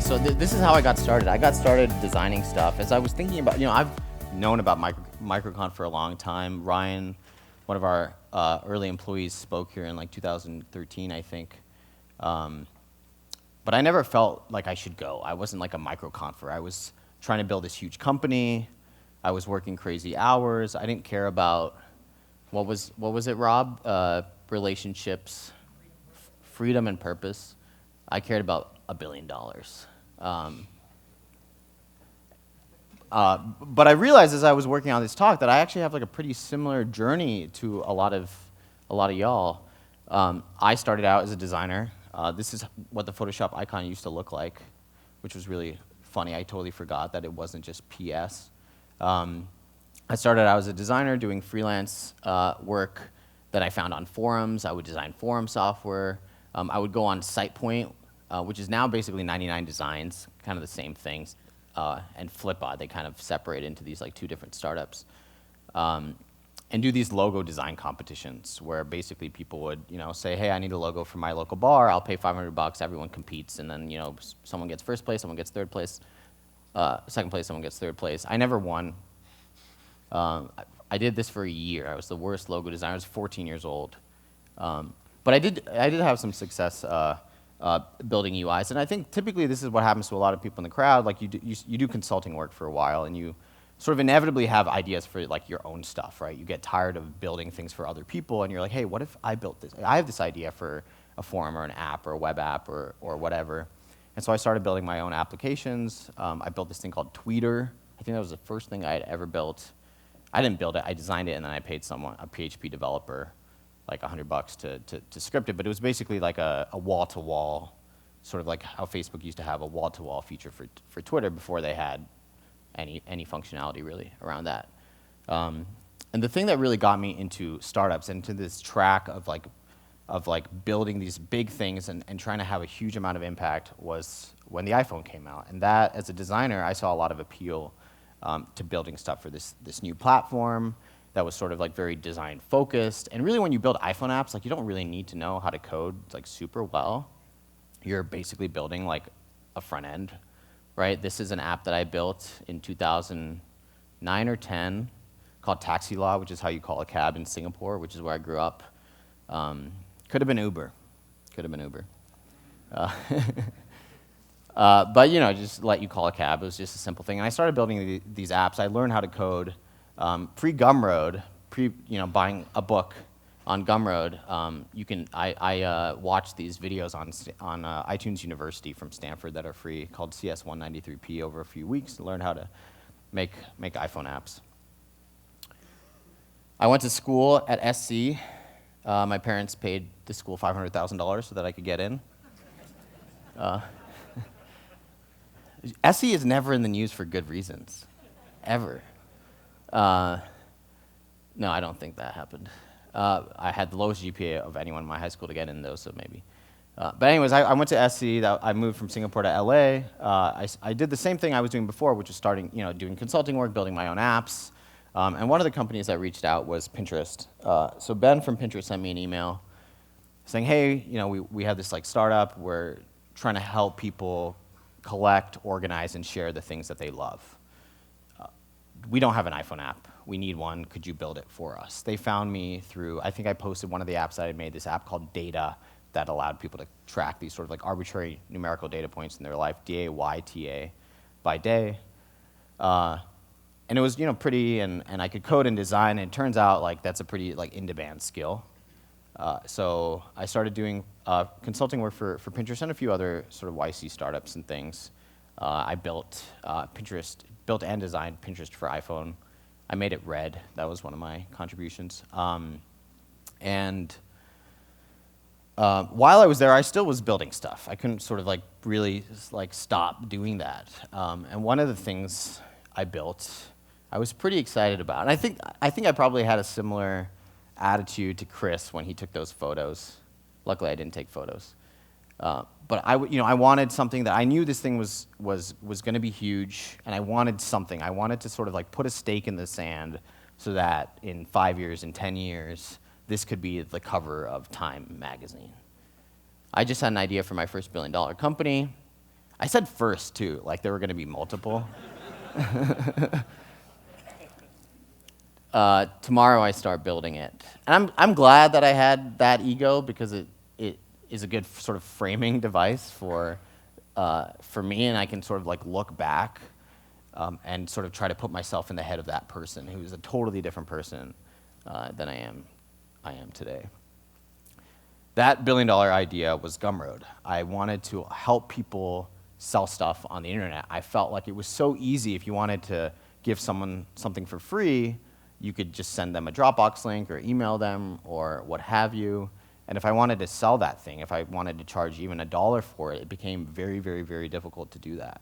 So this is how I got started. I got started designing stuff. As I was thinking about, I've known about MicroConf for a long time. Ryan, one of our early employees, spoke here in like 2013, I think. But I never felt like I should go. I wasn't like a MicroConfer. I was trying to build this huge company. I was working crazy hours. I didn't care about, what was it, Rob? Relationships, freedom and purpose. I cared about $1 billion. But I realized as I was working on this talk that I actually have like a pretty similar journey to a lot of y'all. I started out as a designer. This is what the Photoshop icon used to look like, which was really funny. I totally forgot that it wasn't just PS. I started out as a designer doing freelance work that I found on forums. I would design forum software. I would go on SitePoint, which is now basically 99 Designs, kind of the same things, and Flippa. They kind of separate into these like two different startups, and do these logo design competitions where basically people would say, hey, I need a logo for my local bar. I'll pay $500. Everyone competes, and then someone gets first place, someone gets third place, second place, someone gets third place. I never won. I did this for a year. I was the worst logo designer. I was 14 years old. But I did have some success building UIs, and I think typically this is what happens to a lot of people in the crowd. Like you do consulting work for a while, and you sort of inevitably have ideas for like your own stuff, right? You get tired of building things for other people, and you're like, hey, what if I built this? I have this idea for a forum or an app or a web app or whatever. And so I started building my own applications. I built this thing called Tweeter. I think that was the first thing I had ever built. I didn't build it. I designed it, and then I paid someone, a PHP developer, like $100 to script it, but it was basically like a wall-to-wall, sort of like how Facebook used to have a wall-to-wall feature for Twitter before they had any functionality really around that. And the thing that really got me into startups and into this track of building these big things and trying to have a huge amount of impact was when the iPhone came out. And that, as a designer, I saw a lot of appeal to building stuff for this new platform that was sort of like very design focused. And really when you build iPhone apps, like you don't really need to know how to code like super well. You're basically building like a front end, right? This is an app that I built in 2009 or 10 called Taxi Law, which is how you call a cab in Singapore, which is where I grew up. Could have been Uber. Could have been Uber. But just let you call a cab. It was just a simple thing. And I started building these apps. I learned how to code. Pre-Gumroad, buying a book on Gumroad, I watched these videos on iTunes University from Stanford that are free called CS193P over a few weeks to learn how to make iPhone apps. I went to school at SC. My parents paid the school $500,000 so that I could get in. SC is never in the news for good reasons, ever. No, I don't think that happened. I had the lowest GPA of anyone in my high school to get in, though, so maybe. But anyways, I went to SC. I moved from Singapore to LA. I did the same thing I was doing before, which was starting, doing consulting work, building my own apps. And one of the companies that reached out was Pinterest. So Ben from Pinterest sent me an email saying, hey, we have this like startup. We're trying to help people collect, organize, and share the things that they love. We don't have an iPhone app. We need one. Could you build it for us? They found me through, I think I posted one of the apps that I made, this app called Data that allowed people to track these sort of like arbitrary numerical data points in their life, DAYTA by day. And it was pretty, and I could code and design, and it turns out like that's a pretty like in-demand skill. So I started doing consulting work for Pinterest and a few other sort of YC startups and things. I built built and designed Pinterest for iPhone. I made it red. That was one of my contributions. And while I was there, I still was building stuff. I couldn't sort of like really like stop doing that. And one of the things I built, I was pretty excited about. And I think I probably had a similar attitude to Chris when he took those photos. Luckily, I didn't take photos. But I wanted something that I knew this thing was going to be huge, and I wanted something. I wanted to sort of like put a stake in the sand so that in 5 years, in 10 years, this could be the cover of Time magazine. I just had an idea for my first $1 billion company. I said first, too, like there were going to be multiple. Tomorrow I start building it. And I'm glad that I had that ego because it is a good sort of framing device for me, and I can sort of like look back and sort of try to put myself in the head of that person who's a totally different person than I am today. That billion-dollar idea was Gumroad. I wanted to help people sell stuff on the internet. I felt like it was so easy. If you wanted to give someone something for free, you could just send them a Dropbox link or email them or what have you. And if I wanted to sell that thing, if I wanted to charge even $1 for it, it became very, very, very difficult to do that.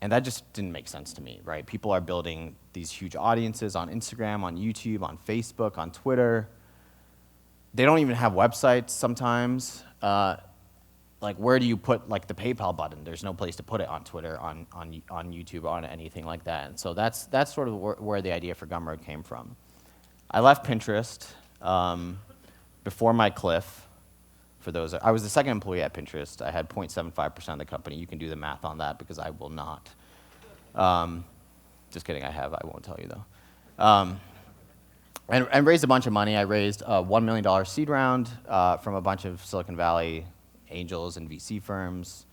And that just didn't make sense to me, right? People are building these huge audiences on Instagram, on YouTube, on Facebook, on Twitter. They don't even have websites sometimes. Like, where do you put like the PayPal button? There's no place to put it on Twitter, on YouTube, on anything like that. And so that's sort of where the idea for Gumroad came from. I left Pinterest before my cliff. For those, I was the second employee at Pinterest. I had 0.75% of the company. You can do the math on that because I will not. Just kidding, I won't tell you though. And raised a bunch of money. I raised a $1 million seed round from a bunch of Silicon Valley angels and VC firms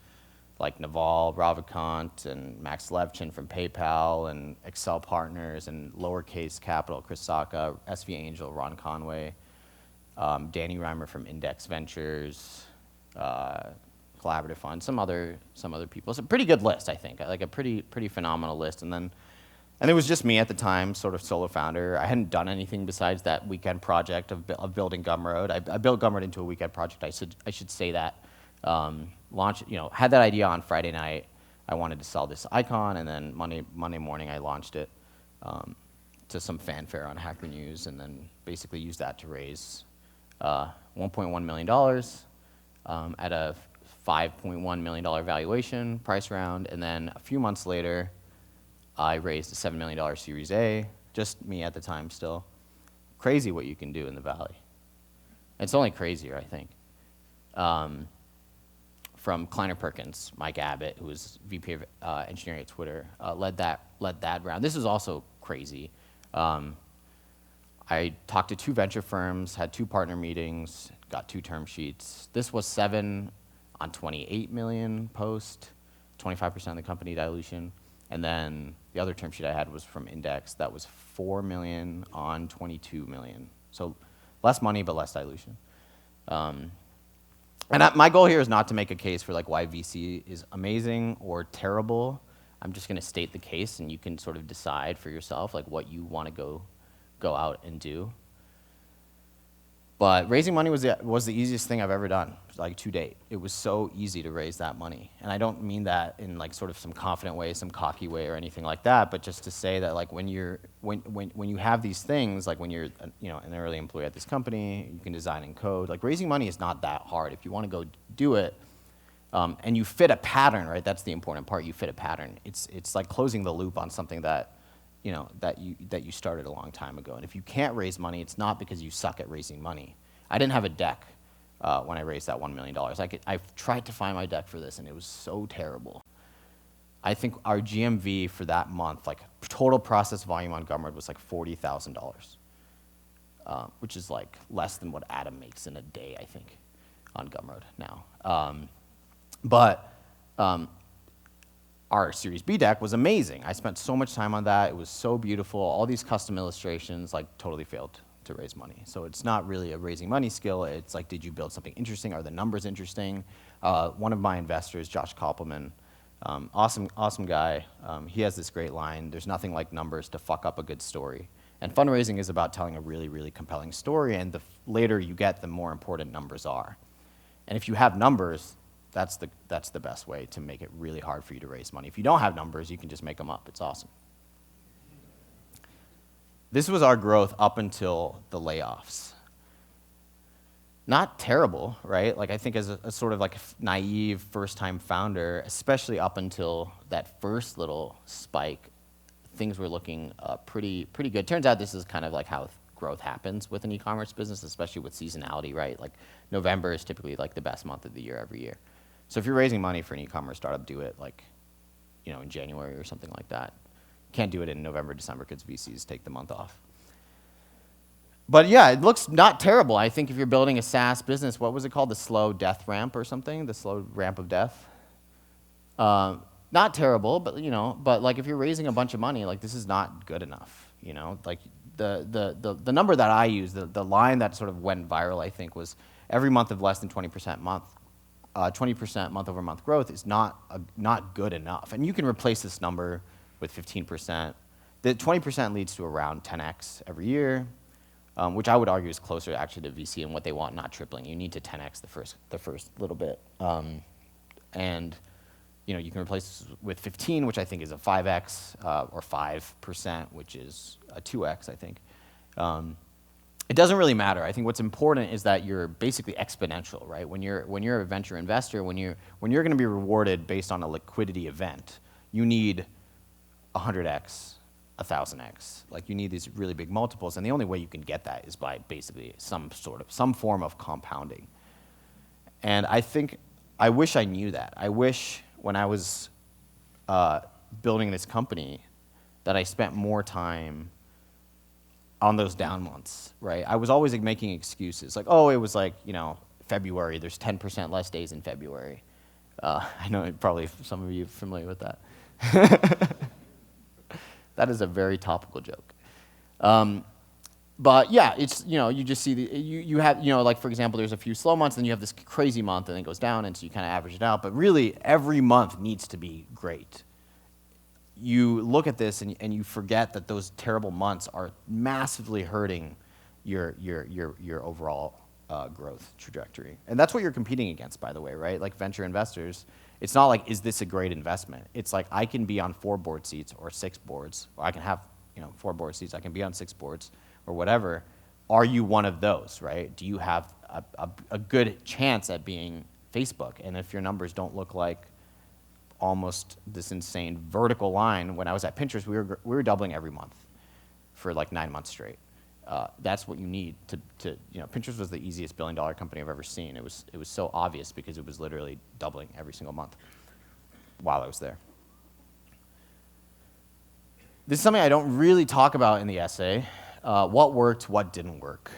like Naval, Ravikant, and Max Levchin from PayPal, and Excel Partners, and Lowercase Capital, Chris Saka, SV Angel, Ron Conway, Danny Reimer from Index Ventures, Collaborative Fund, some other people. It's a pretty good list, I think, like a pretty phenomenal list. And it was just me at the time, sort of solo founder. I hadn't done anything besides that weekend project of building Gumroad. I built Gumroad into a weekend project. I should say that. Had that idea on Friday night. I wanted to sell this icon, and then Monday morning I launched it to some fanfare on Hacker News, and then basically used that to raise $1.1 million at a $5.1 million valuation price round, and then a few months later, I raised a $7 million Series A, just me at the time still. Crazy what you can do in the Valley. It's only crazier, I think. From Kleiner Perkins, Mike Abbott, who was VP of engineering at Twitter, led that round. This is also crazy. I talked to 2 venture firms, had 2 partner meetings, got 2 term sheets. This was 7 on 28 million post, 25% of the company dilution. And then the other term sheet I had was from Index. That was 4 million on 22 million. So less money, but less dilution. My goal here is not to make a case for like why VC is amazing or terrible. I'm just going to state the case, and you can sort of decide for yourself like what you want to go out and do. But raising money was the easiest thing I've ever done, like to date. It was so easy to raise that money, and I don't mean that in like sort of some confident way, some cocky way, or anything like that. But just to say that like when you have these things, like when you're an early employee at this company, you can design and code. Like raising money is not that hard if you want to go do it, and you fit a pattern, right? That's the important part. You fit a pattern. It's like closing the loop on something that you started a long time ago. And if you can't raise money, it's not because you suck at raising money. I didn't have a deck when I raised that $1 million. I've tried to find my deck for this, and it was so terrible. I think our GMV for that month, like total process volume on Gumroad, was like $40,000, which is like less than what Adam makes in a day, I think, on Gumroad now. But our Series B deck was amazing. I spent so much time on that. It was so beautiful. All these custom illustrations, like, totally failed to raise money. So it's not really a raising money skill. It's like, did you build something interesting? Are the numbers interesting? One of my investors, Josh Koppelman, awesome guy. He has this great line: there's nothing like numbers to fuck up a good story. And fundraising is about telling a really, really compelling story, and the later you get, the more important numbers are. And if you have numbers, that's the best way to make it really hard for you to raise money. If you don't have numbers, you can just make them up. It's awesome. This was our growth up until the layoffs. Not terrible, right? Like I think as a sort of like naive first-time founder, especially up until that first little spike, things were looking pretty good. Turns out this is kind of like how growth happens with an e-commerce business, especially with seasonality, right? Like November is typically like the best month of the year every year. So if you're raising money for an e-commerce startup, do it like, in January or something like that. Can't do it in November, December, because VCs take the month off. But yeah, it looks not terrible. I think if you're building a SaaS business, what was it called? The slow death ramp or something? The slow ramp of death? Not terrible, but but like if you're raising a bunch of money, like this is not good enough. Like the number that I use, the line that sort of went viral, I think, was every month of less than 20% month 20% month-over-month growth is not good enough. And you can replace this number with 15%. The 20% leads to around 10x every year, which I would argue is closer actually to VC and what they want, not tripling. You need to 10x the first little bit. And you can replace this with 15, which I think is a 5x, or 5%, which is a 2x, I think. It doesn't really matter. I think what's important is that you're basically exponential, right? When you're a venture investor, when you're going to be rewarded based on a liquidity event, you need 100x, 1,000x. Like you need these really big multiples, and the only way you can get that is by basically some form of compounding. And I wish I knew that. I wish when I was building this company that I spent more time on those down months, right? I was always making excuses, like, oh, it was like, February, there's 10% less days in February. I know probably some of you are familiar with that. That is a very topical joke. But yeah, it's, you just see, you have, like for example, there's a few slow months, and you have this crazy month, and then it goes down, and so you kind of average it out. But really, every month needs to be great. You look at this and you forget that those terrible months are massively hurting your overall growth trajectory. And that's what you're competing against, by the way, right? Like venture investors, it's not like, is this a great investment? It's like, I can be on 4 board seats or 6 boards, or I can have 4 board seats, I can be on 6 boards or whatever. Are you one of those, right? Do you have a good chance at being Facebook? And if your numbers don't look like almost this insane vertical line. When I was at Pinterest, we were doubling every month for like 9 months straight. That's what you need to Pinterest was the easiest billion-dollar company I've ever seen. It was so obvious because it was literally doubling every single month while I was there. This is something I don't really talk about in the essay. What worked, what didn't work.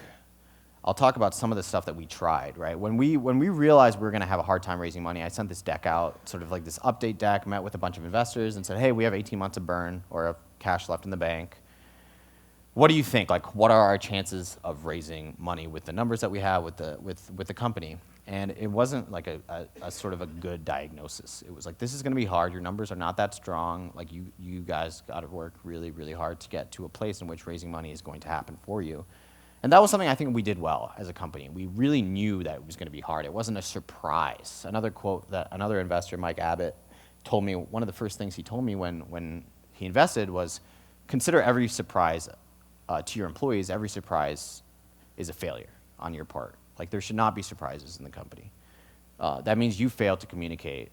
I'll talk about some of the stuff that we tried, right? When we realized we were going to have a hard time raising money, I sent this deck out, sort of like this update deck, met with a bunch of investors and said, hey, we have 18 months of burn or of cash left in the bank. What do you think? Like, what are our chances of raising money with the numbers that we have with the company? And it wasn't like a sort of a good diagnosis. It was like, this is going to be hard. Your numbers are not that strong. Like, you guys got to work really, really hard to get to a place in which raising money is going to happen for you. And that was something I think we did well as a company. We really knew that it was going to be hard. It wasn't a surprise. Another quote that another investor, Mike Abbott, told me, one of the first things he told me when he invested was, consider every surprise to your employees, every surprise is a failure on your part. Like, there should not be surprises in the company. That means you failed to communicate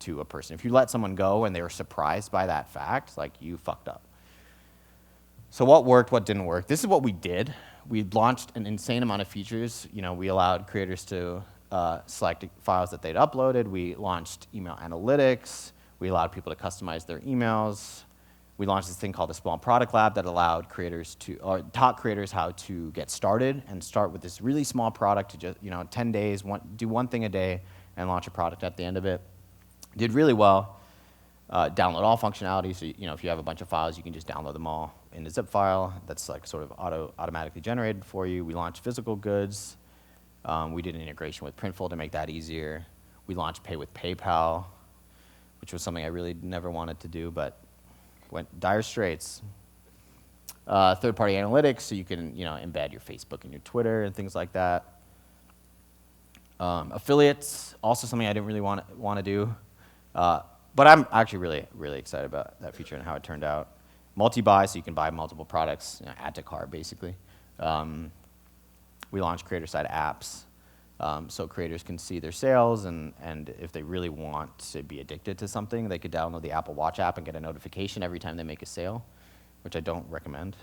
to a person. If you let someone go and they were surprised by that fact, like, you fucked up. So what worked, what didn't work? This is what we did. We launched an insane amount of features. We allowed creators to select files that they'd uploaded. We launched email analytics. We allowed people to customize their emails. We launched this thing called the Small Product Lab that allowed creators taught creators how to get started and start with this really small product to just, 10 days, do one thing a day and launch a product at the end of it. Did really well. Download all functionality, so if you have a bunch of files, you can just download them all in a zip file that's like sort of automatically generated for you. We launched physical goods. We did an integration with Printful to make that easier. We launched Pay with PayPal, which was something I really never wanted to do, but went dire straits. Third-party analytics, so you can embed your Facebook and your Twitter and things like that. Affiliates, also something I didn't really want to do. But I'm actually really, really excited about that feature and how it turned out. Multi-buy, so you can buy multiple products, add to cart, basically. We launched creator-side apps, so creators can see their sales, and if they really want to be addicted to something, they could download the Apple Watch app and get a notification every time they make a sale, which I don't recommend.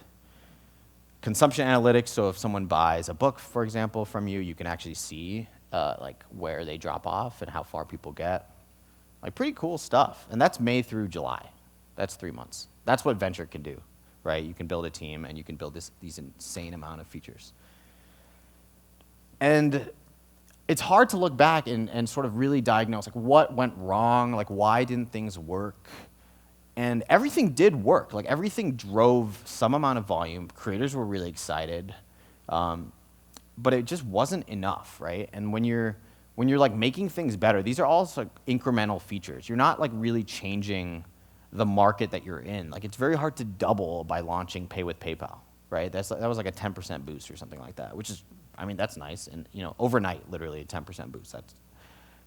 Consumption analytics, so if someone buys a book, for example, from you, you can actually see like where they drop off and how far people get. Like pretty cool stuff. And that's May through July. That's 3 months. That's what venture can do, right? You can build a team and you can build these insane amount of features. And it's hard to look back and sort of really diagnose like what went wrong, like why didn't things work? And everything did work. Like everything drove some amount of volume. Creators were really excited, but it just wasn't enough, right? And when you're like making things better, these are all like incremental features. You're not like really changing the market that you're in. Like it's very hard to double by launching Pay with PayPal, right? That was like a 10% boost or something like that, which is, I mean, that's nice. And overnight, literally a 10% boost.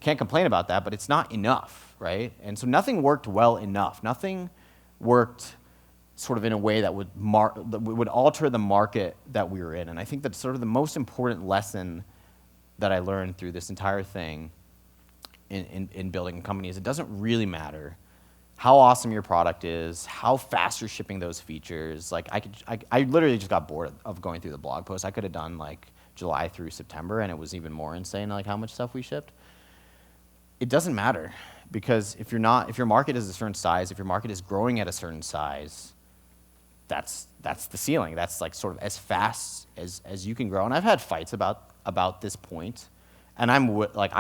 Can't complain about that, but it's not enough, right? And so nothing worked well enough. Nothing worked sort of in a way that would alter the market that we were in. And I think that's sort of the most important lesson that I learned through this entire thing in building a company is it doesn't really matter how awesome your product is, how fast you're shipping those features. Like I literally just got bored of going through the blog post. I could have done like July through September, and it was even more insane like how much stuff we shipped. It doesn't matter, because if your market is a certain size, if your market is growing at a certain size, that's the ceiling. That's like sort of as fast as you can grow. And I've had fights about this point, and I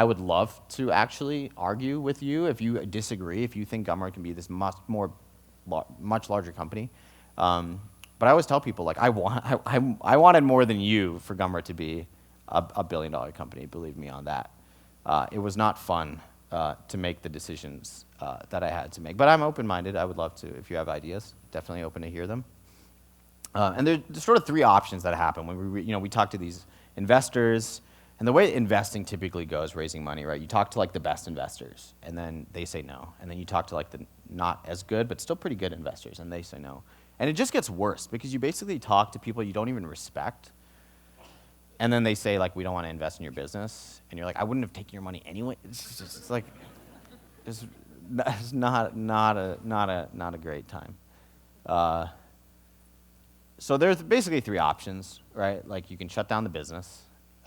would love to actually argue with you if you disagree, if you think Gumroad can be this much larger company. But I always tell people like I wanted more than you for Gumroad to be a billion-dollar company. Believe me on that. It was not fun to make the decisions that I had to make. But I'm open-minded. I would love to, if you have ideas, definitely open to hear them. And there's sort of three options that happen when we talk to these investors. And the way investing typically goes, raising money, right? You talk to like the best investors, and then they say no. And then you talk to like the not as good, but still pretty good investors, and they say no. And it just gets worse, because you basically talk to people you don't even respect. And then they say, like, we don't want to invest in your business. And you're like, I wouldn't have taken your money anyway. It's like, it's not a great time. So there's basically three options, right? Like, you can shut down the business.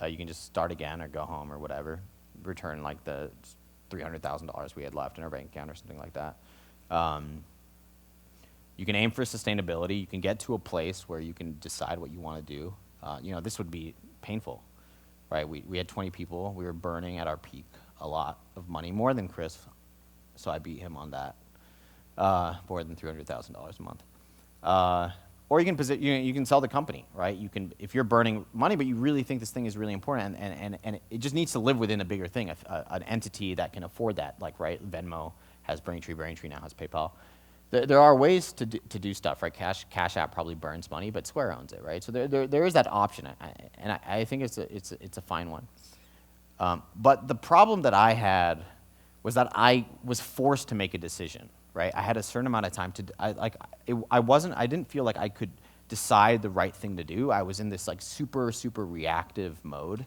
You can just start again or go home or whatever. Return, like, the $300,000 we had left in our bank account or something like that. You can aim for sustainability. You can get to a place where you can decide what you want to do. This would be painful, right? We had 20 people. We were burning at our peak a lot of money, more than Chris, so I beat him on that, more than $300,000 a month. Or you can sell the company, right? You can, if you're burning money, but you really think this thing is really important, and it just needs to live within a bigger thing, an entity that can afford that, like, right? Venmo has Braintree now has PayPal. There are ways to do stuff, right? Cash App probably burns money, but Square owns it, right? So there is that option, and I think it's a fine one. But the problem that I had was that I was forced to make a decision, right? I had a certain amount of time I didn't feel like I could decide the right thing to do. I was in this like super reactive mode,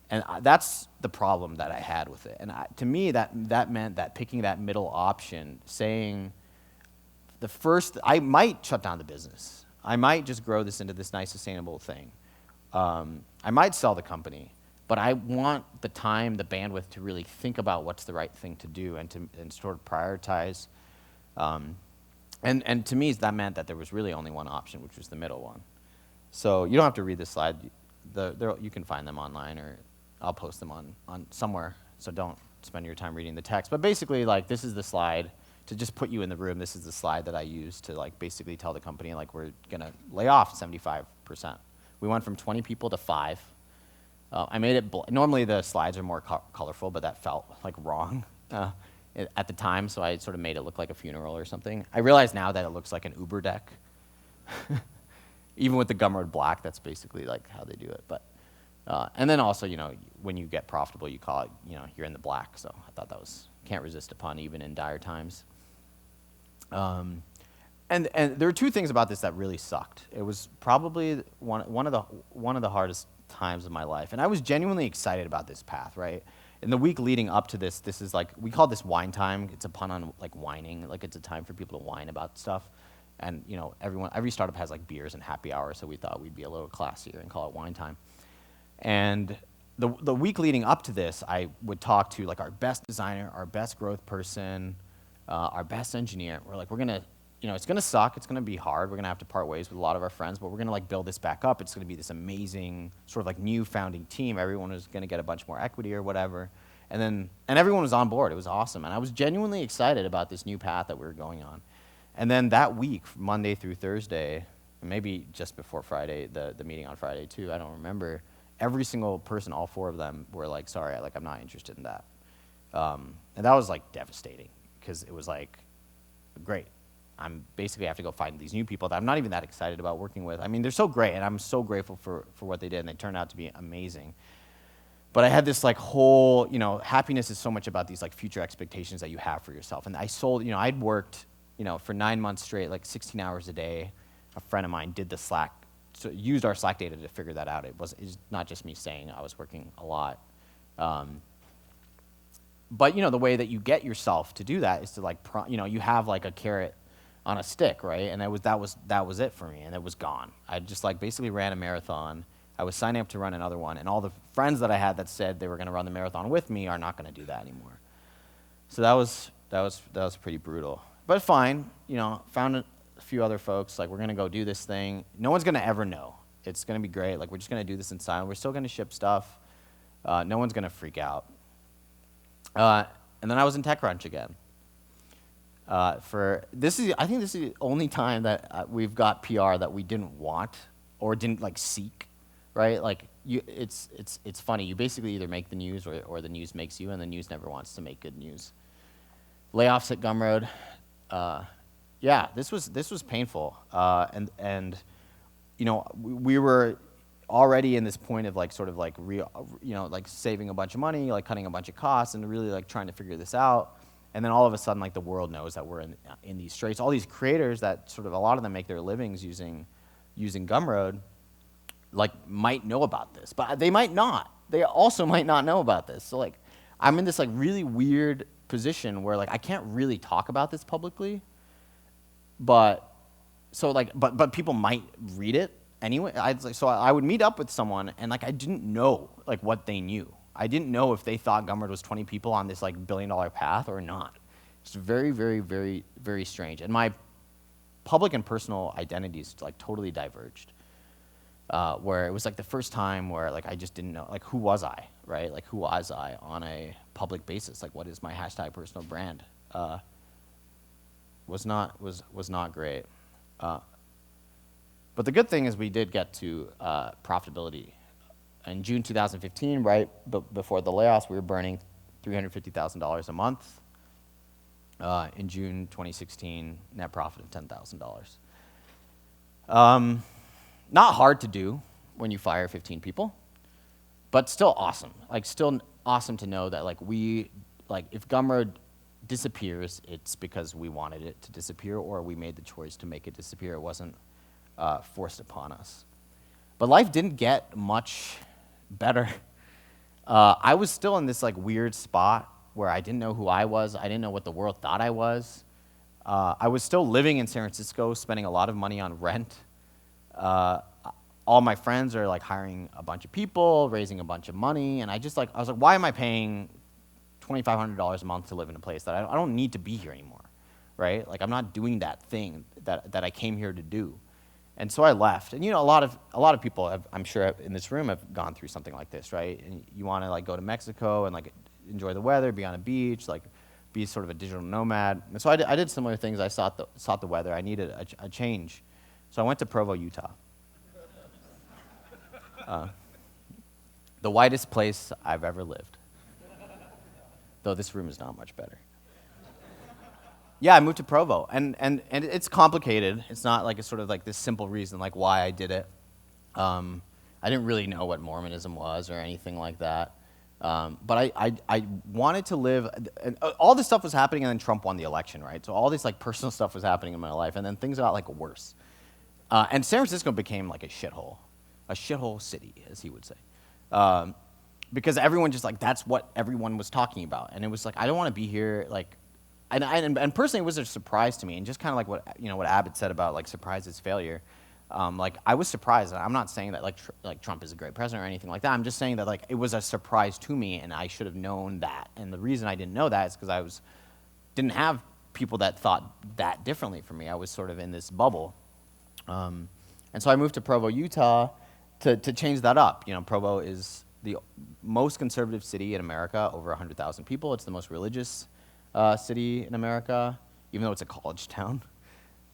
and that's the problem that I had with it. And to me, that meant that picking that middle option, saying, I might shut down the business. I might just grow this into this nice, sustainable thing. I might sell the company, but I want the time, the bandwidth to really think about what's the right thing to do and sort of prioritize. And to me, that meant that there was really only one option, which was the middle one. So you don't have to read this slide. You can find them online, or I'll post them on somewhere. So don't spend your time reading the text. But basically, like, this is the slide. To just put you in the room, this is the slide that I used to like basically tell the company like we're gonna lay off 75%. We went from 20 people to 5. I made it, normally the slides are more colorful, but that felt like wrong at the time, so I sort of made it look like a funeral or something. I realize now that it looks like an Uber deck. Even with the Gumroad black, that's basically like how they do it. But and then also, when you get profitable, you call it, you're in the black. So I thought that was, can't resist a pun even in dire times. And there were two things about this that really sucked. It was probably one of the hardest times of my life, and I was genuinely excited about this path, right? In the week leading up to this is like, we call this wine time. It's a pun on like whining, like it's a time for people to whine about stuff. And every startup has like beers and happy hour, so we thought we'd be a little classier and call it wine time. And the week leading up to this, I would talk to like our best designer, our best growth person, our best engineer. We're like, we're gonna, it's gonna suck. It's gonna be hard. We're gonna have to part ways with a lot of our friends, but we're gonna like build this back up. It's gonna be this amazing sort of like new founding team. Everyone is gonna get a bunch more equity or whatever. And everyone was on board. It was awesome. And I was genuinely excited about this new path that we were going on. And then that week, Monday through Thursday, maybe just before Friday, the meeting on Friday too, I don't remember, every single person, all 4 of them were like, sorry, I'm not interested in that. And that was like devastating because it was like, great. I'm basically have to go find these new people that I'm not even that excited about working with. I mean, they're so great and I'm so grateful for what they did and they turned out to be amazing. But I had this like whole, happiness is so much about these like future expectations that you have for yourself. And I sold, I'd worked, for 9 months straight, like 16 hours a day. A friend of mine did the Slack, so used our Slack data to figure that out. It's not just me saying I was working a lot. But the way that you get yourself to do that is to like, you have like a carrot on a stick, right? And that was it for me, and it was gone. I just like basically ran a marathon. I was signing up to run another one, and all the friends that I had that said they were going to run the marathon with me are not going to do that anymore. So that was pretty brutal. But fine, found a few other folks, like we're going to go do this thing. No one's going to ever know. It's going to be great. Like we're just going to do this in silence. We're still going to ship stuff. No one's going to freak out. And then I was in TechCrunch again. I think this is the only time that we've got PR that we didn't want or didn't like seek, right? Like it's funny. You basically either make the news or the news makes you, and the news never wants to make good news. Layoffs at Gumroad. Yeah, this was painful, and we were already in this point of like sort of like like saving a bunch of money, like cutting a bunch of costs, and really like trying to figure this out. And then all of a sudden, like the world knows that we're in these straits. All these creators that sort of a lot of them make their livings using Gumroad, like might know about this, but they might not. They also might not know about this. So like, I'm in this like really weird position where like I can't really talk about this publicly. But people might read it anyway. So I would meet up with someone and like I didn't know like what they knew. I didn't know if they thought Gumroad was 20 people on this like $1 billion path or not. It's very, very, very, very strange. And my public and personal identities like totally diverged. Where it was like the first time where like I just didn't know like who was I, right? Like who was I on a public basis? Like what is my hashtag personal brand? Was not great. But the good thing is we did get to profitability. In June 2015, right before the layoffs, we were burning $350,000 a month. In June 2016, net profit of $10,000. Not hard to do when you fire 15 people, but still awesome. Like still awesome to know that like if Gumroad disappears, it's because we wanted it to disappear or we made the choice to make it disappear. It wasn't forced upon us. But life didn't get much better. I was still in this like weird spot where I didn't know who I was. I didn't know what the world thought I was. I was still living in San Francisco, spending a lot of money on rent. All my friends are like hiring a bunch of people, raising a bunch of money, and I was like, why am I paying $2,500 a month to live in a place that I don't need to be here anymore, right? Like I'm not doing that thing that I came here to do. And so I left. And a lot of people I'm sure in this room have gone through something like this, right? And you want to like go to Mexico and like enjoy the weather, be on a beach, like be sort of a digital nomad. And so I did similar things. I sought the weather. I needed a change. So I went to Provo, Utah. The whitest place I've ever lived. Though this room is not much better. Yeah, I moved to Provo, and it's complicated. It's not like it's sort of like this simple reason like why I did it. I didn't really know what Mormonism was or anything like that. But I wanted to live, and all this stuff was happening, and then Trump won the election, right? So all this like personal stuff was happening in my life, and then things got like worse. And San Francisco became like a shithole city, as he would say. Because everyone just like, that's what everyone was talking about. And it was like, I don't want to be here, like, and personally it was a surprise to me, and just kind of like what Abbott said about like surprise is failure. Like, I was surprised. I'm not saying that like Trump is a great president or anything like that. I'm just saying that like it was a surprise to me, and I should have known that. And the reason I didn't know that is because didn't have people that thought that differently from me. I was sort of in this bubble. And so I moved to Provo, Utah, to change that up. You know, Provo is the most conservative city in America, over 100,000 people. It's the most religious city in America, even though it's a college town.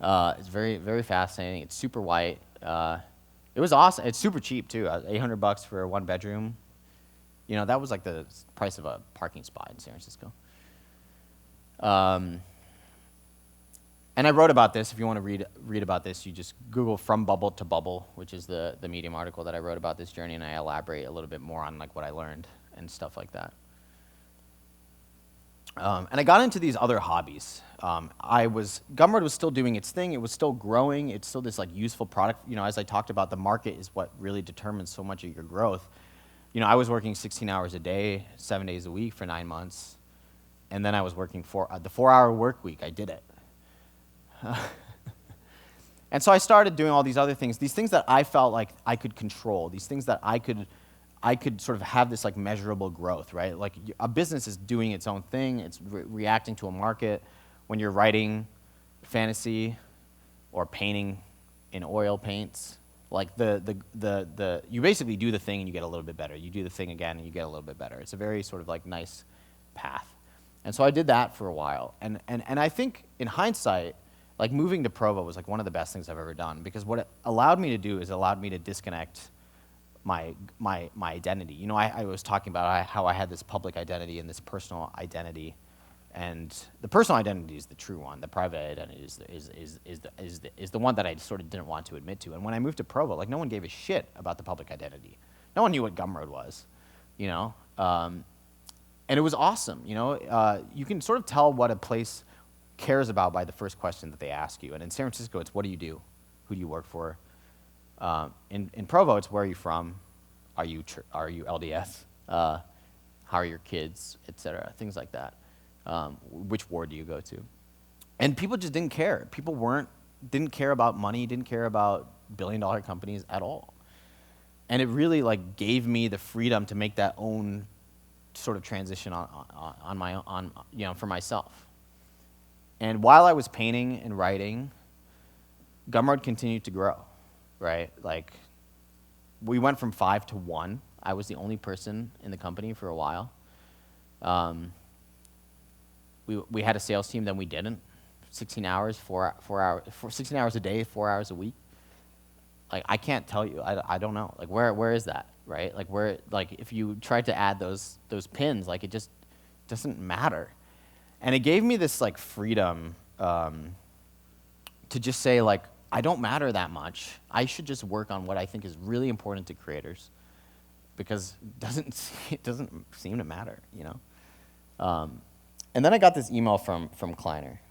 It's very, very fascinating. It's super white. It was awesome. It's super cheap too. $800 for a 1-bedroom. You know, that was like the price of a parking spot in San Francisco. And I wrote about this. If you want to read about this, you just Google "From Bubble to Bubble," which is the Medium article that I wrote about this journey, and I elaborate a little bit more on like what I learned and stuff like that. And I got into these other hobbies. Gumroad was still doing its thing. It was still growing. It's still this like useful product. You know, as I talked about, the market is what really determines so much of your growth. You know, I was working 16 hours a day, 7 days a week for 9 months, and then I was working the 4-hour work week. I did it. And so I started doing all these other things, these things that I felt like I could control, these things that I could sort of have this like measurable growth, right? Like a business is doing its own thing, it's reacting to a market. When you're writing fantasy or painting in oil paints, like you basically do the thing and you get a little bit better. You do the thing again and you get a little bit better. It's a very sort of like nice path. And so I did that for a while. And I think in hindsight, like moving to Provo was like one of the best things I've ever done, because what it allowed me to do is allowed me to disconnect my identity. You know, I was talking about how I had this public identity and this personal identity, and the personal identity is the true one. The private identity is the one that I sort of didn't want to admit to. And when I moved to Provo, like no one gave a shit about the public identity. No one knew what Gumroad was, you know. And it was awesome, you know. You can sort of tell what a place cares about by the first question that they ask you. And in San Francisco, it's what do you do? Who do you work for? In Provo, it's where are you from? Are you LDS? How are your kids, et cetera, things like that. Which ward do you go to? And people just didn't care. People didn't care about money, didn't care about billion-dollar companies at all. And it really like gave me the freedom to make that own sort of transition for myself. And while I was painting and writing, Gumroad continued to grow, right? Like, we went from 5 to 1. I was the only person in the company for a while. We had a sales team, then we didn't. 16 hours, 4 hours, 16 hours a day, 4 hours a week. Like, I can't tell you. I don't know. Like, where is that, right? Like, if you tried to add those pins, like, it just doesn't matter. And it gave me this like freedom to just say like, I don't matter that much. I should just work on what I think is really important to creators, because it doesn't seem to matter, you know. And then I got this email from Kleiner.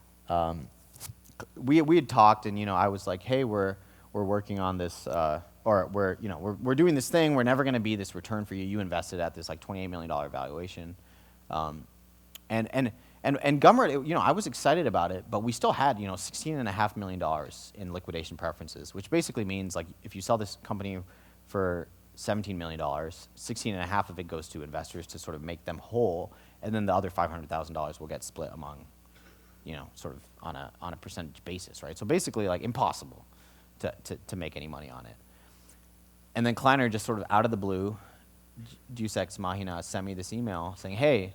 We had talked, and you know, I was like, hey, we're working on this, or we're doing this thing. We're never going to be this return for you. You invested at this like $28 million valuation, and Gumroad, you know, I was excited about it, but we still had, you know, $16.5 million in liquidation preferences, which basically means like if you sell this company for $17 million, 16.5 of it goes to investors to sort of make them whole, and then the other $500,000 will get split among, you know, sort of on a percentage basis, right? So basically, like impossible to make any money on it. And then Kleiner just sort of out of the blue, Deus Ex Machina, sent me this email saying, hey,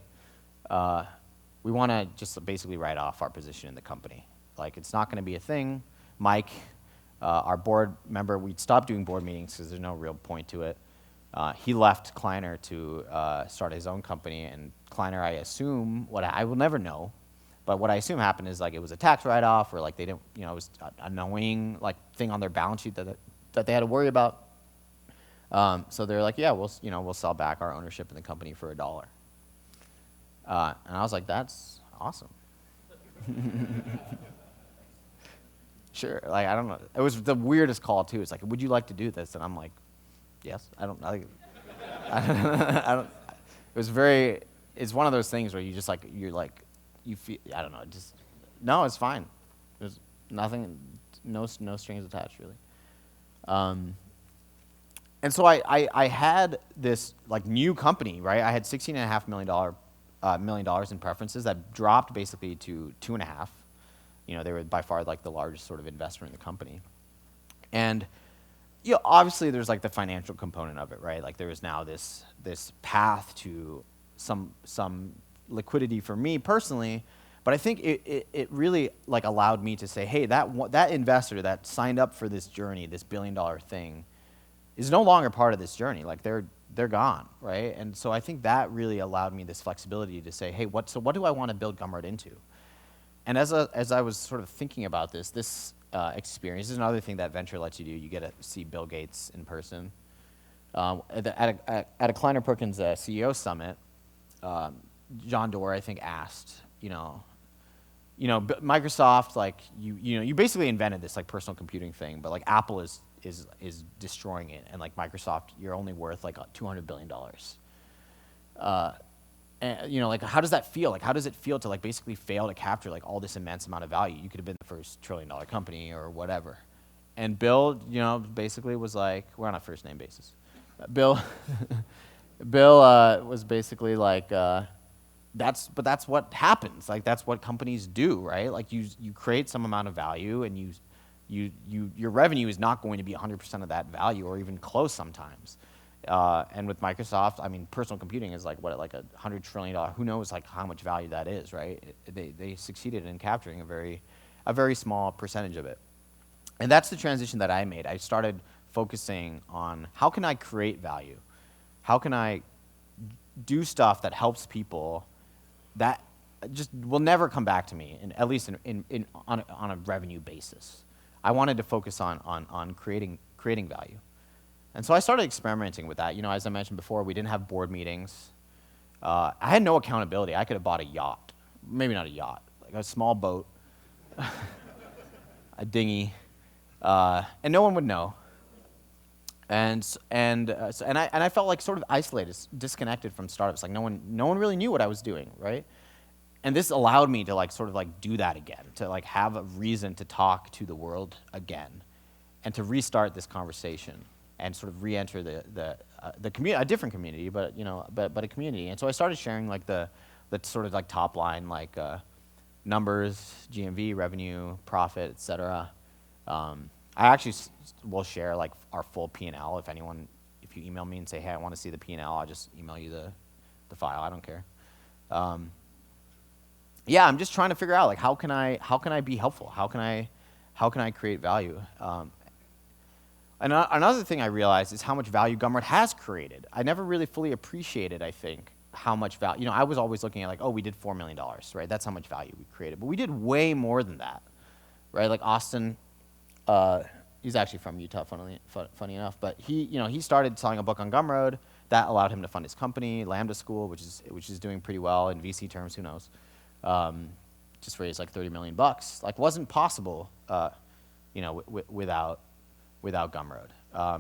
we want to just basically write off our position in the company. Like, it's not going to be a thing. Mike, our board member, we'd stopped doing board meetings because there's no real point to it. He left Kleiner to start his own company, and Kleiner, I assume, I will never know, but what I assume happened is like it was a tax write-off, or like they didn't, you know, it was an annoying like thing on their balance sheet that they had to worry about. So they're like, yeah, we'll sell back our ownership in the company for $1. And I was like, that's awesome. Sure, like I don't know. It was the weirdest call too. It's like, would you like to do this? And I'm like, yes. I don't. It was very. It's one of those things where you just like you feel. I don't know. No, it's fine. There's nothing. No strings attached really. And so I had this like new company, right? I had $16.5 million in preferences that dropped basically to 2.5. They were by far like the largest sort of investor in the company. And obviously there's like the financial component of it, right? Like there is now this path to some liquidity for me personally, but I think it really like allowed me to say, hey, that investor that signed up for this journey, this $1 billion thing, is no longer part of this journey. Like they're gone, right? And so I think that really allowed me this flexibility to say, hey, what do I want to build Gumroad into? And as I was sort of thinking about this experience is another thing that venture lets you do. You get to see Bill Gates in person. At a Kleiner Perkins CEO summit, John Doerr, I think, asked, Microsoft, like you basically invented this like personal computing thing, but like Apple is destroying it, and like Microsoft, you're only worth like $200 billion. And like how does that feel? Like how does it feel to like basically fail to capture like all this immense amount of value? You could have been the first $1 trillion company or whatever. And Bill, basically was like, we're on a first name basis. Bill was basically like, that's what happens. Like that's what companies do, right? Like you create some amount of value, and your revenue is not going to be 100% of that value or even close sometimes. And with Microsoft, I mean, personal computing is like what, like $100 trillion. Who knows like how much value that is, right? They succeeded in capturing a very small percentage of it. And that's the transition that I made. I started focusing on how can I create value? How can I do stuff that helps people that just will never come back to me, at least on a revenue basis. I wanted to focus on creating value. And so I started experimenting with that. As I mentioned before, we didn't have board meetings. I had no accountability. I could have bought a yacht. Maybe not a yacht, like a small boat, a dinghy, and no one would know. And I felt like sort of isolated, disconnected from startups. Like no one really knew what I was doing, right? And this allowed me to like sort of like do that again, to like have a reason to talk to the world again, and to restart this conversation and sort of re-enter the community, a different community, but but a community. And so I started sharing like the sort of like top line, like numbers, GMV, revenue, profit, et cetera. I actually will share like our full P&L. If you email me and say, hey, I want to see the P&L, I'll just email you the file. I don't care. Yeah, I'm just trying to figure out like how can I be helpful? How can I create value? Another thing I realized is how much value Gumroad has created. I never really fully appreciated, I think, how much value. I was always looking at like, oh, we did $4 million, right? That's how much value we created. But we did way more than that, right? Like Austin, he's actually from Utah, funny enough. But he started selling a book on Gumroad. That allowed him to fund his company, Lambda School, which is doing pretty well in VC terms. Who knows? Just raised like $30 million. Like wasn't possible, without Gumroad.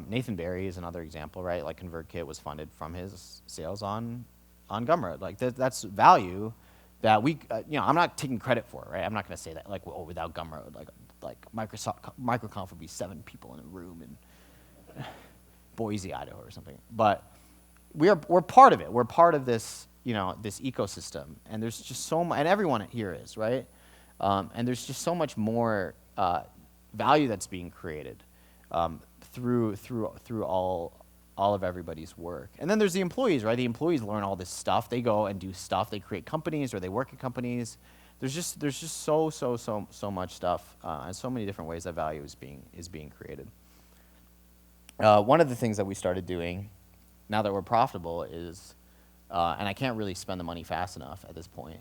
Nathan Barry is another example, right? Like ConvertKit was funded from his sales on Gumroad. Like that's value that we, I'm not taking credit for, right? I'm not going to say that like, oh, without Gumroad, like MicroConf would be 7 people in a room in Boise, Idaho, or something. But we're part of it. We're part of this, this ecosystem, and there's just so much, and everyone here is, right? And there's just so much more value that's being created through all of everybody's work. And then there's the employees, right? The employees learn all this stuff. They go and do stuff. They create companies or they work at companies. There's just so much stuff and so many different ways that value is being created. One of the things that we started doing now that we're profitable is, and I can't really spend the money fast enough at this point.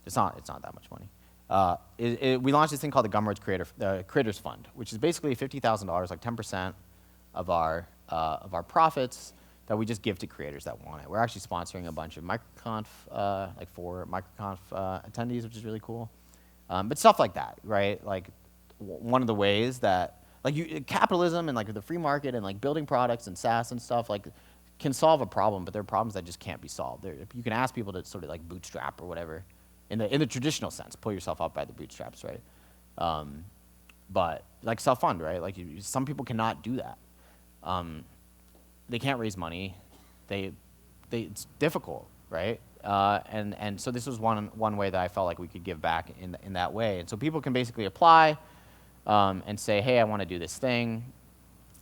It's not that much money. We launched this thing called the Gumroad Creators Fund, which is basically $50,000, like 10% of our profits that we just give to creators that want it. We're actually sponsoring a bunch of MicroConf, like 4 MicroConf attendees, which is really cool. But stuff like that, right? Like one of the ways that like capitalism and like the free market and like building products and SaaS and stuff like can solve a problem, but there are problems that just can't be solved. You can ask people to sort of like bootstrap or whatever. In the traditional sense, pull yourself up by the bootstraps, right? but like self-fund, right? Like some people cannot do that. They can't raise money. It's difficult, right? And so this was one way that I felt like we could give back in that way. And so people can basically apply and say, hey, I want to do this thing.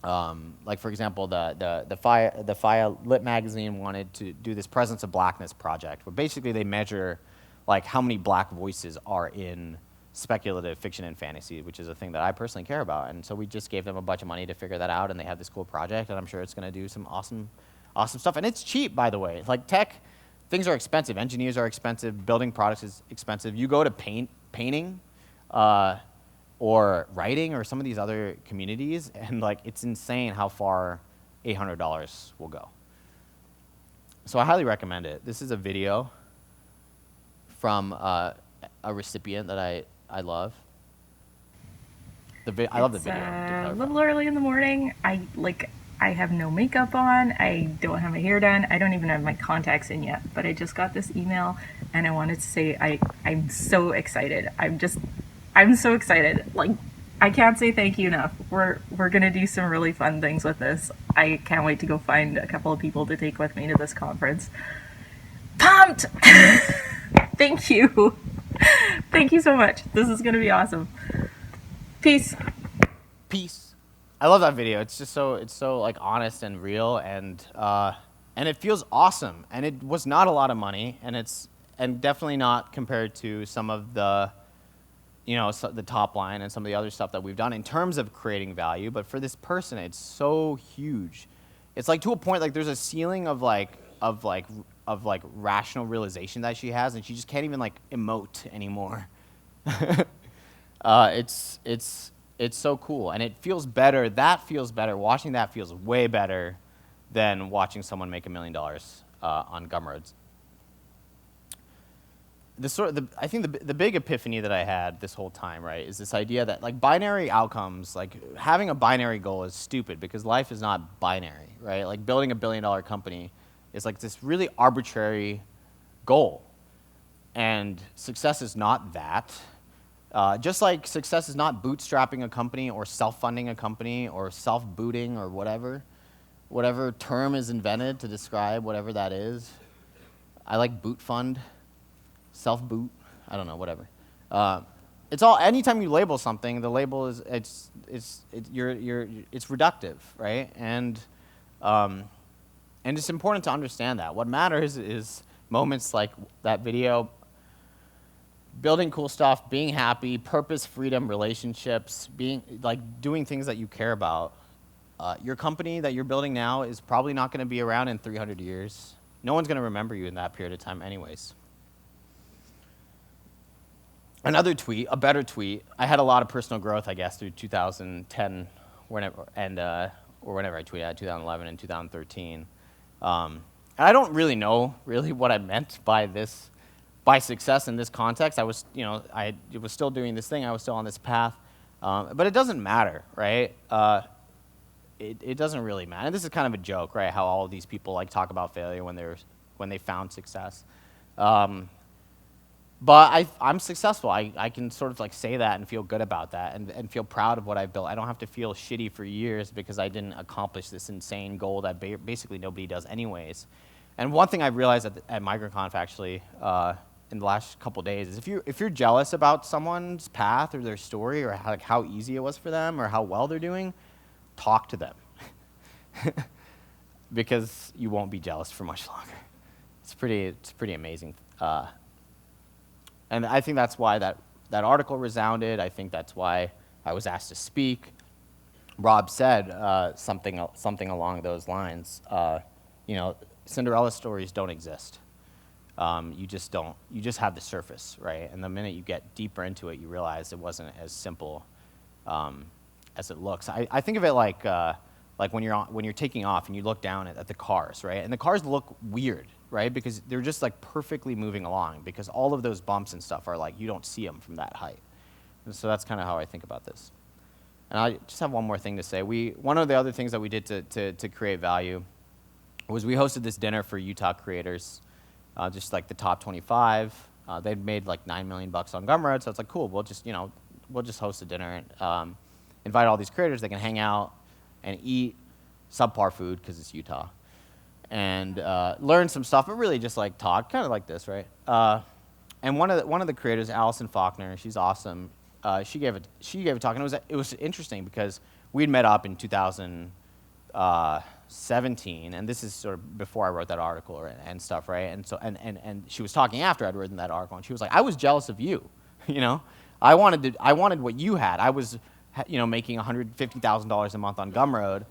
Like for example, the FIA Lit magazine wanted to do this Presence of Blackness project, where basically they measure like how many black voices are in speculative fiction and fantasy, which is a thing that I personally care about. And so we just gave them a bunch of money to figure that out, and they have this cool project, and I'm sure it's going to do some awesome stuff. And it's cheap, by the way. Like tech, things are expensive. Engineers are expensive. Building products is expensive. You go to painting or writing or some of these other communities, and like it's insane how far $800 will go. So I highly recommend it. This is a video from a recipient that I love. I love the video. A little early in the morning. I have no makeup on. I don't have my hair done. I don't even have my contacts in yet. But I just got this email, and I wanted to say I'm so excited. I'm so excited. Like, I can't say thank you enough. We're gonna do some really fun things with this. I can't wait to go find a couple of people to take with me to this conference. Pumped! Thank you. Thank you so much. This is gonna be awesome. Peace. Peace. I love that video. It's just so like honest and real, and it feels awesome. And it was not a lot of money, and definitely not compared to some of the, so the top line and some of the other stuff that we've done in terms of creating value. But for this person, it's so huge. It's like to a point like there's a ceiling of rational realization that she has, and she just can't even like emote anymore. It's so cool, and it feels better. That feels better. Watching that feels way better than watching someone make $1 million on Gumroad. I think the big epiphany that I had this whole time, right, is this idea that like binary outcomes, like having a binary goal is stupid because life is not binary, right? Like building $1 billion company is like this really arbitrary goal, and success is not that. Just like success is not bootstrapping a company or self-funding a company or self-booting or whatever term is invented to describe whatever that is. I like boot fund, self-boot, I don't know, whatever. It's all, anytime you label something, the label is, it's reductive, right? And it's important to understand that. What matters is moments like that video, building cool stuff, being happy, purpose, freedom, relationships, doing things that you care about. Your company that you're building now is probably not going to be around in 300 years. No one's going to remember you in that period of time anyways. Another tweet, a better tweet. I had a lot of personal growth, I guess, through 2010, whenever I tweeted, 2011 and 2013. And I don't really know what I meant by this. By success in this context, I was still doing this thing. I was still on this path, but it doesn't matter, right? It doesn't really matter. And this is kind of a joke, right? How all of these people like talk about failure when they found success. But I'm successful. I can sort of like say that and feel good about that and feel proud of what I've built. I don't have to feel shitty for years because I didn't accomplish this insane goal that basically nobody does anyways. And one thing I realized at MicroConf actually. In the last couple days is if you're jealous about someone's path or their story or how easy it was for them or how well they're doing, talk to them. Because you won't be jealous for much longer. It's pretty amazing. And I think that's why that article resounded. I think that's why I was asked to speak. Rob said something along those lines. Cinderella stories don't exist. You just don't. You just have the surface, right? And the minute you get deeper into it, you realize it wasn't as simple as it looks. I think of it like when you're taking off and you look down at the cars, right? And the cars look weird, right? Because they're just like perfectly moving along because all of those bumps and stuff are like you don't see them from that height. And so that's kind of how I think about this. And I just have one more thing to say. One of the other things that we did to create value was we hosted this dinner for Utah creators. Just like the top 25. They'd made like $9 million on Gumroad, so it's like, cool, we'll just, we'll just host a dinner and invite all these creators. They can hang out and eat subpar food because it's Utah, and learn some stuff, but really just like talk, kind of like this, right? And one of the creators, Allison Faulkner, she's awesome. She gave a talk, and it was interesting because we'd met up in 2017, and this is sort of before I wrote that article and stuff, right? And so and she was talking after I'd written that article, and she was like, I was jealous of you, you know? I wanted what you had. I was, making $150,000 a month on Gumroad,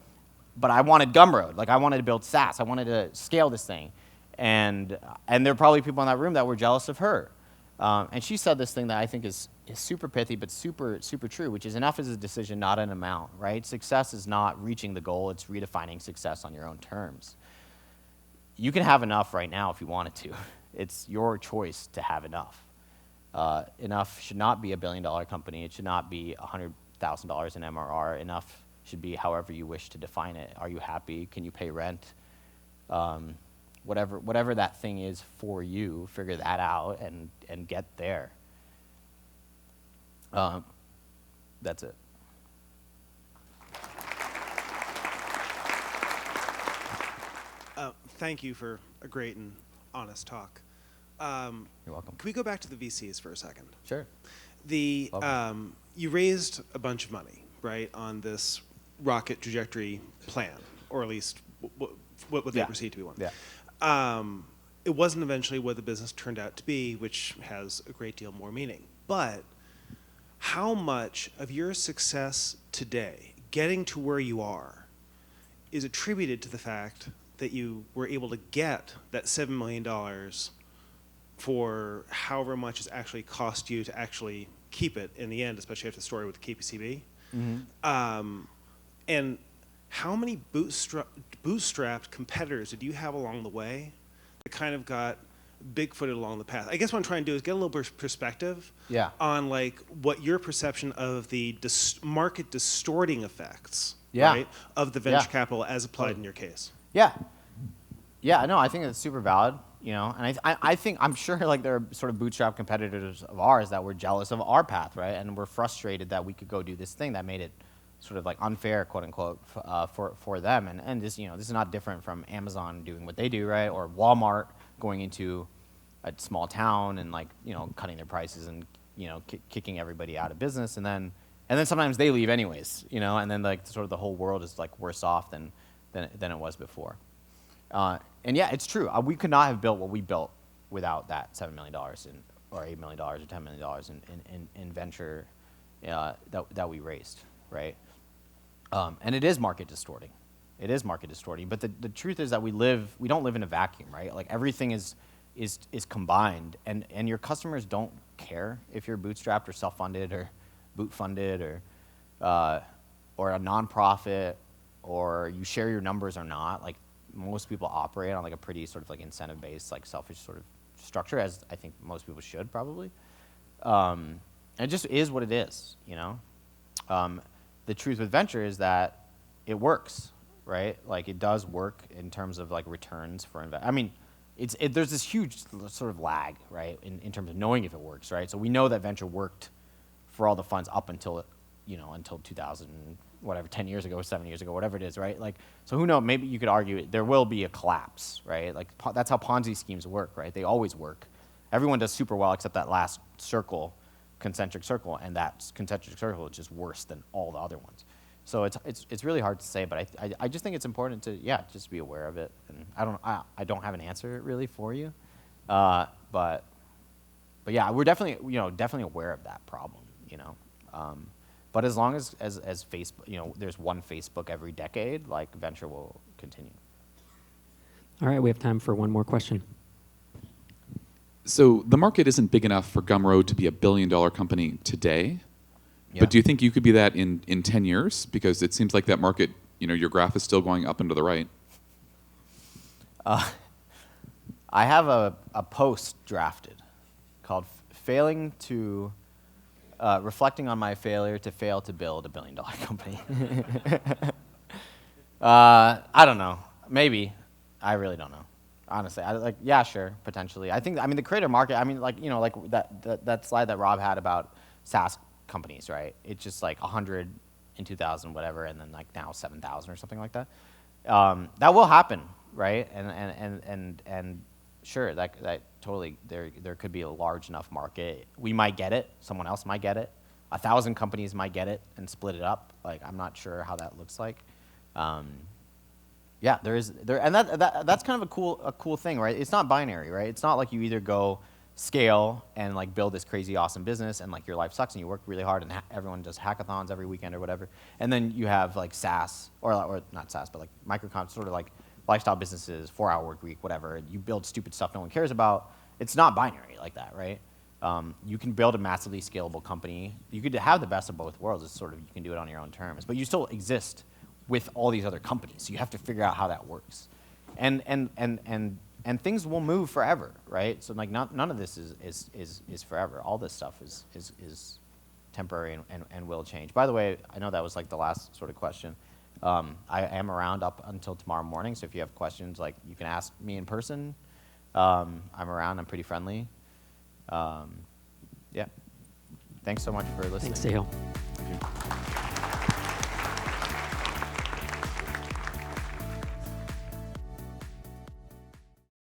but I wanted Gumroad. Like, I wanted to build SaaS. I wanted to scale this thing. And there are probably people in that room that were jealous of her. And she said this thing that I think is super pithy, but super, super true, which is enough is a decision, not an amount, right? Success is not reaching the goal. It's redefining success on your own terms. You can have enough right now if you wanted to. It's your choice to have enough. Enough should not be $1 billion company. It should not be $100,000 in MRR. Enough should be however you wish to define it. Are you happy? Can you pay rent? Whatever that thing is for you, figure that out and get there. That's it. Thank you for a great and honest talk. You're welcome. Can we go back to the VCs for a second? Sure. You raised a bunch of money, right, on this rocket trajectory plan, or at least what they perceive to be one. Yeah. It wasn't eventually what the business turned out to be, which has a great deal more meaning. But how much of your success today, getting to where you are, is attributed to the fact that you were able to get that $7 million for however much it's actually cost you to actually keep it in the end, especially after the story with the KPCB? Mm-hmm. And how many bootstrapped competitors did you have along the way that kind of got big-footed along the path? I guess what I'm trying to do is get a little perspective on like what your perception of the market distorting effects right, of the venture capital as applied in your case. Yeah, no, I think it's super valid, and I'm sure like there are sort of bootstrap competitors of ours that were jealous of our path, right? And were frustrated that we could go do this thing that made it sort of like unfair, quote unquote, for them. And this, this is not different from Amazon doing what they do, right? Or Walmart going into a small town and like, cutting their prices and, kicking everybody out of business. And then sometimes they leave anyways, and then like sort of the whole world is like worse off than it was before. And yeah, it's true. We could not have built what we built without that $7 million or $8 million or $10 million in venture that we raised, right? And it is market distorting. It is market distorting. But the truth is that we don't live in a vacuum, right? Like everything is combined, and your customers don't care if you're bootstrapped or self-funded or boot-funded or a nonprofit or you share your numbers or not. Like most people operate on like a pretty sort of like incentive-based, like selfish sort of structure, as I think most people should probably. And it just is what it is, The truth with venture is that it works, right? Like it does work in terms of like returns for investors. I mean, there's this huge sort of lag, right, in terms of knowing if it works, right? So we know that venture worked for all the funds up until, until 2000, whatever, 10 years ago, 7 years ago, whatever it is, right? Like, so who knows? Maybe you could argue there will be a collapse, right? Like that's how Ponzi schemes work, right? They always work. Everyone does super well except that last concentric circle, and that concentric circle is just worse than all the other ones. So it's really hard to say, but I just think it's important to just be aware of it. And I don't have an answer really for you, but yeah, we're definitely aware of that problem, But as long as Facebook, there's one Facebook every decade, like venture will continue. All right, we have time for one more question. So the market isn't big enough for Gumroad to be $1 billion company today. Yeah. But do you think you could be that in 10 years? Because it seems like that market, your graph is still going up and to the right. I have a post drafted called reflecting on my failure to fail to build $1 billion company. I don't know. Maybe. I really don't know. Honestly, sure, potentially. The creator market, that slide that Rob had about SaaS companies, right? It's just like 100 in 2000, whatever, and then like now 7,000 or something like that. That will happen, right? And sure, that totally, there could be a large enough market. We might get it. Someone else might get it. 1,000 companies might get it and split it up. Like, I'm not sure how that looks like. Yeah, and that's kind of a cool thing, right? It's not binary, right? It's not like you either go scale and like build this crazy awesome business and like your life sucks and you work really hard and everyone does hackathons every weekend or whatever, and then you have like SaaS or not SaaS but like MicroConf, sort of like lifestyle businesses, 4-hour work week, whatever. You build stupid stuff no one cares about. It's not binary like that, right? You can build a massively scalable company. You could have the best of both worlds. It's sort of, you can do it on your own terms, but you still exist with all these other companies. So you have to figure out how that works. And things will move forever, right? So like none of this is forever. All this stuff is temporary and will change. By the way, I know that was like the last sort of question. I am around up until tomorrow morning, so if you have questions, like you can ask me in person. I'm around, I'm pretty friendly. Yeah. Thanks so much for listening. Thanks, Sahil.